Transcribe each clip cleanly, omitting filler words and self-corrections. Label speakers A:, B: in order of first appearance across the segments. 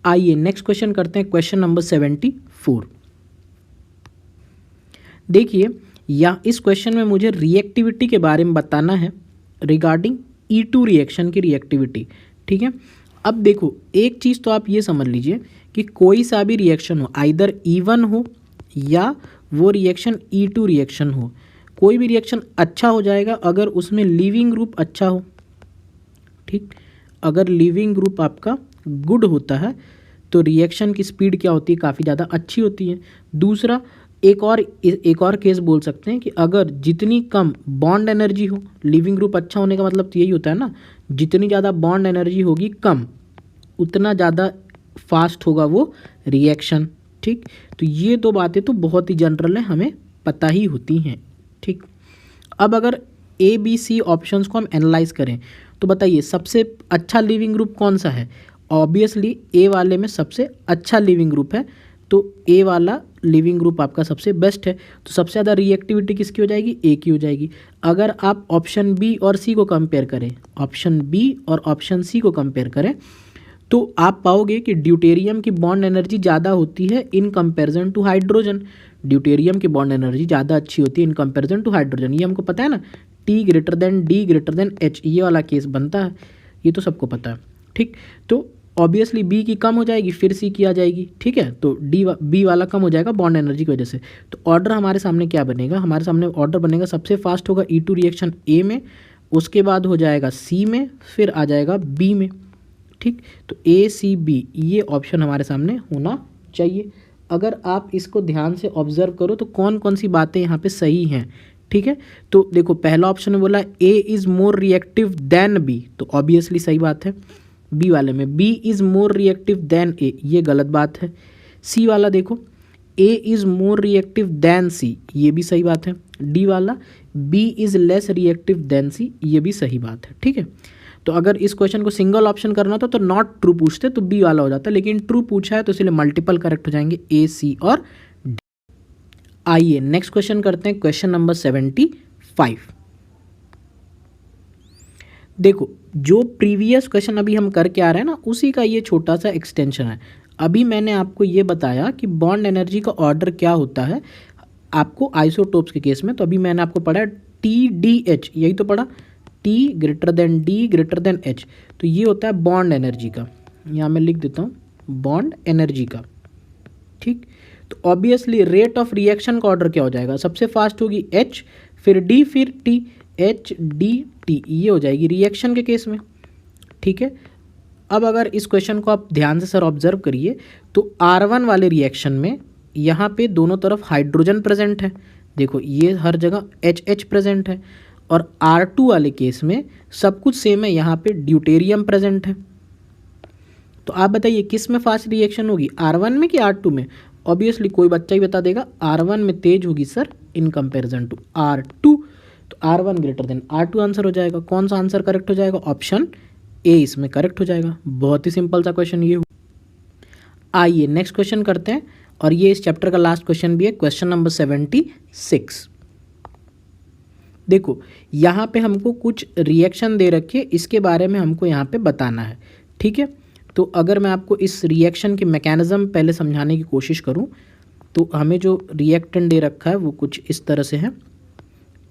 A: आइए next question करते हैं, क्वेश्चन नंबर 74। देखिए या इस क्वेश्चन में मुझे रिएक्टिविटी के बारे में बताना है रिगार्डिंग E2 रिएक्शन की रिएक्टिविटी। ठीक है, अब देखो एक चीज़ तो आप ये समझ लीजिए कि कोई सा भी रिएक्शन हो, आइदर E1 हो या वो रिएक्शन E2 रिएक्शन हो, कोई भी रिएक्शन अच्छा हो जाएगा अगर उसमें लीविंग ग्रुप अच्छा हो। ठीक, अगर लीविंग ग्रुप आपका गुड होता है तो रिएक्शन की स्पीड क्या होती है, काफ़ी ज़्यादा अच्छी होती है। दूसरा एक और केस बोल सकते हैं कि अगर जितनी कम बॉन्ड एनर्जी हो, लिविंग ग्रुप अच्छा होने का मतलब तो यही होता है ना, जितनी ज़्यादा बॉन्ड एनर्जी होगी कम, उतना ज़्यादा फास्ट होगा वो रिएक्शन। ठीक, तो ये दो बातें तो बहुत ही जनरल है, हमें पता ही होती हैं। ठीक, अब अगर ए बी सी ऑप्शंस को हम एनालाइज करें तो बताइए सबसे अच्छा लिविंग ग्रुप कौन सा है। ऑब्वियसली ए वाले में सबसे अच्छा लिविंग ग्रुप है, तो ए वाला लिविंग ग्रुप आपका सबसे बेस्ट है, तो सबसे ज़्यादा रिएक्टिविटी किसकी हो जाएगी, ए की हो जाएगी। अगर आप ऑप्शन बी और सी को कंपेयर करें, ऑप्शन बी और ऑप्शन सी को कंपेयर करें तो आप पाओगे कि ड्यूटेरियम की बॉन्ड एनर्जी ज़्यादा होती है in comparison to hydrogen. Deuterium की बॉन्ड एनर्जी ज़्यादा अच्छी होती है इन कंपैरिजन टू हाइड्रोजन। ये हमको पता है ना, T greater than D greater than H, ये वाला केस बनता है, ये तो सबको पता है। ठीक, तो ऑब्वियसली बी की कम हो जाएगी फिर सी की आ जाएगी। ठीक है, तो बी वाला कम हो जाएगा बॉन्ड एनर्जी की वजह से। तो ऑर्डर हमारे सामने क्या बनेगा, हमारे सामने ऑर्डर बनेगा सबसे फास्ट होगा E2 रिएक्शन ए में, उसके बाद हो जाएगा सी में, फिर आ जाएगा बी में। ठीक, तो ए सी बी ये ऑप्शन हमारे सामने होना चाहिए। अगर आप इसको ध्यान से ऑब्जर्व करो तो कौन कौन सी बातें यहाँ पे सही हैं। ठीक है, तो देखो पहला ऑप्शन में बोला A is more reactive than B, तो ऑब्वियसली सही बात है। बी वाले में B is more reactive than A, ये गलत बात है। सी वाला देखो A is more reactive than C, ये भी सही बात है। डी वाला B is less reactive than C, ये भी सही बात है। ठीक है, तो अगर इस क्वेश्चन को सिंगल ऑप्शन करना होता तो नॉट ट्रू पूछते तो बी वाला हो जाता, लेकिन ट्रू पूछा है तो इसलिए मल्टीपल करेक्ट हो जाएंगे ए सी और डी। आइए नेक्स्ट क्वेश्चन करते हैं, क्वेश्चन नंबर 75। देखो जो प्रीवियस क्वेश्चन अभी हम करके आ रहे हैं ना, उसी का ये छोटा सा एक्सटेंशन है। अभी मैंने आपको ये बताया कि बॉन्ड एनर्जी का ऑर्डर क्या होता है आपको आइसोटोप्स के केस में, तो अभी मैंने आपको पढ़ा TDH, यही तो पढ़ा, T greater than D greater than H, तो ये होता है बॉन्ड एनर्जी का। यहाँ मैं लिख देता हूँ बॉन्ड एनर्जी का। ठीक, तो ऑब्वियसली रेट ऑफ रिएक्शन का ऑर्डर क्या हो जाएगा, सबसे फास्ट होगी H, फिर D, फिर T, H D T, ये हो जाएगी रिएक्शन के केस में। ठीक है, अब अगर इस क्वेश्चन को आप ध्यान से सर ऑब्जर्व करिए तो R1 वाले रिएक्शन में यहाँ पे दोनों तरफ हाइड्रोजन प्रेजेंट है, देखो ये हर जगह HH प्रेजेंट है, और R2 वाले केस में सब कुछ सेम है, यहाँ पे ड्यूटेरियम प्रेजेंट है। तो आप बताइए किस में फास्ट रिएक्शन होगी, R1 में कि R2 में। ऑब्वियसली कोई बच्चा ही बता देगा R1 में तेज होगी sir in comparison to R2, तो R1 greater than R2 answer हो जाएगा। कौन सा आंसर करेक्ट हो जाएगा, ऑप्शन ए इसमें करेक्ट हो जाएगा। बहुत ही सिंपल सा क्वेश्चन ये हुआ। आइए नेक्स्ट क्वेश्चन करते हैं, और ये इस चैप्टर का लास्ट क्वेश्चन भी है, क्वेश्चन नंबर 76। देखो यहाँ पे हमको कुछ रिएक्शन दे रखी है, इसके बारे में हमको यहाँ पे बताना है। ठीक है, तो अगर मैं आपको इस रिएक्शन के मैकेनिज्म पहले समझाने की कोशिश करूँ तो हमें जो रिएक्टेंट दे रखा है वो कुछ इस तरह से है।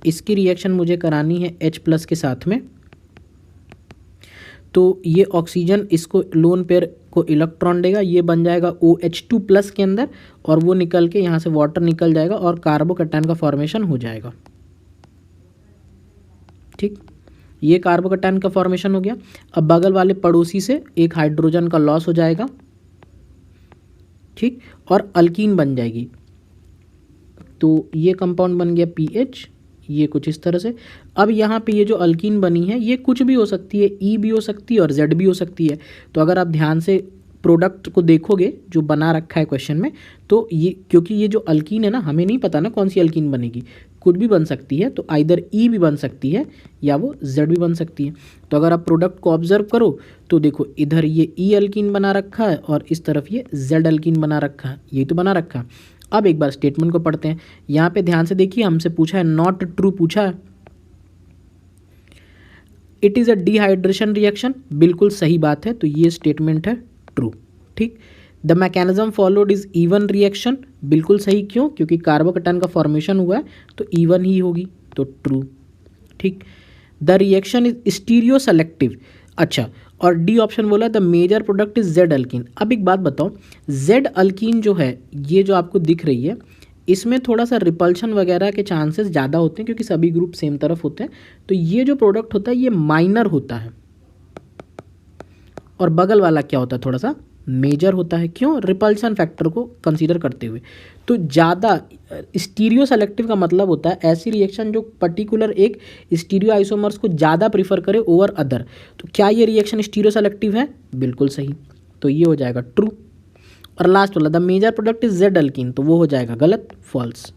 A: इसकी रिएक्शन मुझे करानी है H+ के साथ में, तो ये ऑक्सीजन इसको लोन पेयर को इलेक्ट्रॉन देगा, ये बन जाएगा OH2+ के अंदर, और वो निकल के यहाँ से वाटर निकल जाएगा और कार्बोकैटायन का फॉर्मेशन हो जाएगा। ठीक, ये कार्बोकैटायन का फॉर्मेशन हो गया। अब बगल वाले पड़ोसी से एक हाइड्रोजन का लॉस हो जाएगा। ठीक, और अल्कीन बन जाएगी, तो ये कंपाउंड बन गया PH, ये कुछ इस तरह से। अब यहाँ पे ये जो अल्कीन बनी है ये कुछ भी हो सकती है, E भी हो सकती है और Z भी हो सकती है। तो अगर आप ध्यान से प्रोडक्ट को देखोगे जो बना रखा है क्वेश्चन में, तो ये क्योंकि ये जो अल्कीन है ना, हमें नहीं पता ना कौन सी अल्कीन बनेगी, कुछ भी बन सकती है, तो आइदर E भी बन सकती है या वो Z भी बन सकती है। तो अगर आप प्रोडक्ट को ऑब्जर्व करो तो देखो इधर ये E अल्कीन बना रखा है और इस तरफ ये Z अल्कीन बना रखा है, यही तो बना रखा है। अब एक बार स्टेटमेंट को पढ़ते हैं, यहाँ पे ध्यान से देखिए, हमसे पूछा है नॉट ट्रू पूछा है। It is a dehydration reaction, बिल्कुल सही बात है, तो ये स्टेटमेंट है ट्रू। ठीक। The mechanism followed is E one reaction, बिल्कुल सही। क्यों? क्योंकि कार्बोकेटायन का फॉर्मेशन हुआ है तो इवन ही होगी, तो ट्रू। ठीक। The reaction is stereoselective, अच्छा। और डी ऑप्शन बोला the major product is Z alkene. अब एक बात बताओ, जेड अल्कीन जो है ये जो आपको दिख रही है इसमें थोड़ा सा रिपल्शन वगैरह के चांसेस ज़्यादा होते हैं क्योंकि सभी ग्रुप सेम तरफ होते हैं, तो ये जो प्रोडक्ट होता है ये माइनर होता है और बगल वाला क्या होता है, थोड़ा सा मेजर होता है। क्यों? रिपल्शन फैक्टर को कंसीडर करते हुए। तो ज़्यादा स्टीरियो सेलेक्टिव का मतलब होता है ऐसी रिएक्शन जो पर्टिकुलर एक स्टीरियो आइसोमर्स को ज़्यादा प्रीफर करे ओवर अदर। तो क्या ये रिएक्शन स्टीरियो सेलेक्टिव है? बिल्कुल सही, तो ये हो जाएगा ट्रू। और लास्ट वाला the major product is Z alkene, तो वो हो जाएगा गलत, फॉल्स।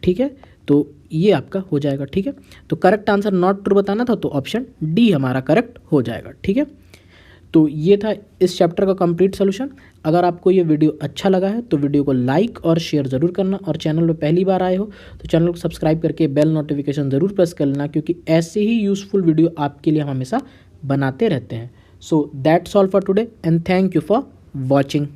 A: ठीक है, तो ये आपका हो जाएगा। ठीक है, तो करेक्ट आंसर नॉट ट्रू बताना था, तो ऑप्शन डी हमारा करेक्ट हो जाएगा। ठीक है, तो ये था इस चैप्टर का कंप्लीट सोल्यूशन। अगर आपको ये वीडियो अच्छा लगा है तो वीडियो को लाइक और शेयर ज़रूर करना, और चैनल पर पहली बार आए हो तो चैनल को सब्सक्राइब करके बेल नोटिफिकेशन ज़रूर प्रेस कर लेना, क्योंकि ऐसे ही यूज़फुल वीडियो आपके लिए हम हमेशा बनाते रहते हैं। So that's all for today and thank you for watching.